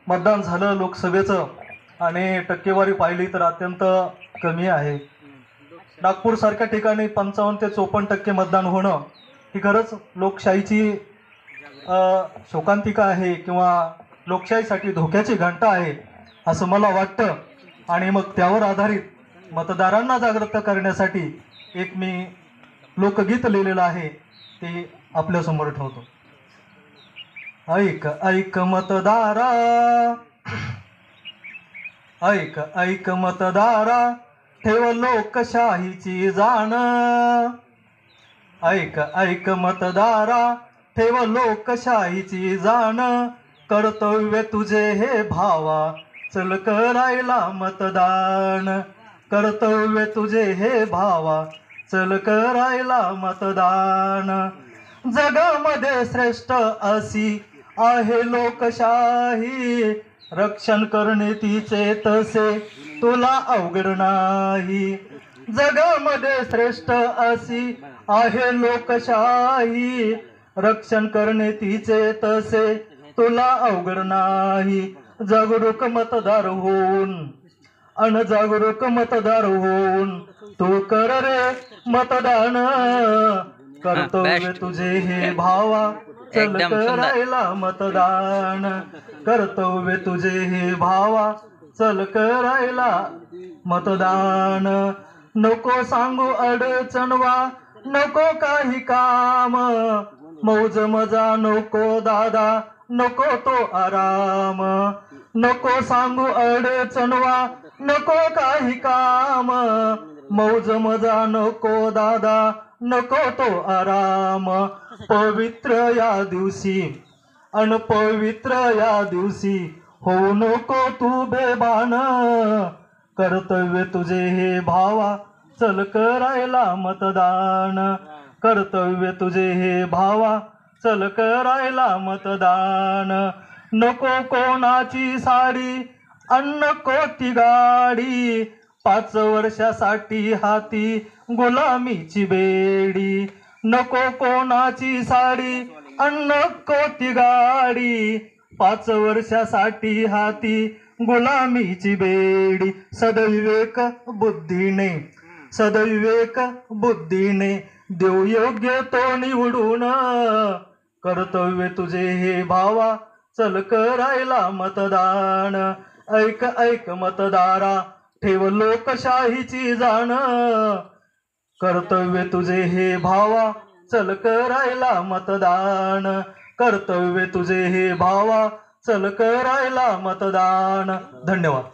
मतदान झालं लोकसभेचं आणि टक्केवारी पाहिली तर अत्यंत कमी आहे. नागपूर सारख्या ठिकाणी 55 ते 54% मतदान होणं ही खरंच लोकशाहीची शोकांतिका आहे किंवा लोकशाहीसाठी धोक्याची घंटा आहे असं मला वाटतं. आणि मग त्यावर आधारित मतदारांना जागृत करण्यासाठी एक मी लोकगीत लिहिलेलं आहे ते आपल्यासमोर ठेवतो. ऐक ऐक मतदारा, ऐक ऐक मतदारा, ठेव लोकशाहीची जाण. ऐक ऐक मतदारा, ठेव लोकशाहीची जाण. कर्तव्य तुझे हे भावा, चल करायला मतदान. कर्तव्य तुझे हे भावा, चल करायला मतदान. जगामध्ये श्रेष्ठ अशी आहे लोकशाही, रक्षण करणे तिचे तसे तुला अवघड नाही. जगामध्ये श्रेष्ठ अशी आहे लोकशाही, रक्षण करणे तिचे तसे तुला अवघड नाही. जागरूक मतदार होऊन, अनजागरूक मतदार होऊन तू कर रे मतदान. कर्तव्य तुझे हे भावा, चल करायला मतदान. कर्तव्य तुझे हे भावा, चल करायला मतदान. नको सांगू अडचणवा, नको काही काम, मौज मजा नको दादा, नको तो आराम. नको सांगू अडचणवा, नको काही काम, मौज मजा नको दादा, नको तो आराम. पवित्र या दिवशी, अनपवित्र या दिवशी होऊ नको तू बेभान. कर्तव्य तुझे हे भावा, चल करायला मतदान. कर्तव्य तुझे हे भावा, चल करायला मतदान. नको कोणाची साडी, नको ती गाडी, 5 वर्षासाठी हाती गुलामीची बेडी. नको कोणाची साडी, नको ती गाडी, 5 वर्षासाठी हाती गुलामीची बेडी. सदैविवेक बुद्धीने, सदैविवेक बुद्धीने देव योग्य तो निवडून. कर्तव्य तुझे हे भावा, चल करायला मतदान. ऐक ऐक मतदारा, ठेव लोकशाहीची जाण. कर्तव्य तुझे हे भावा, चल करायला मतदान. कर्तव्य तुझे हे भावा, चल करायला मतदान. धन्यवाद.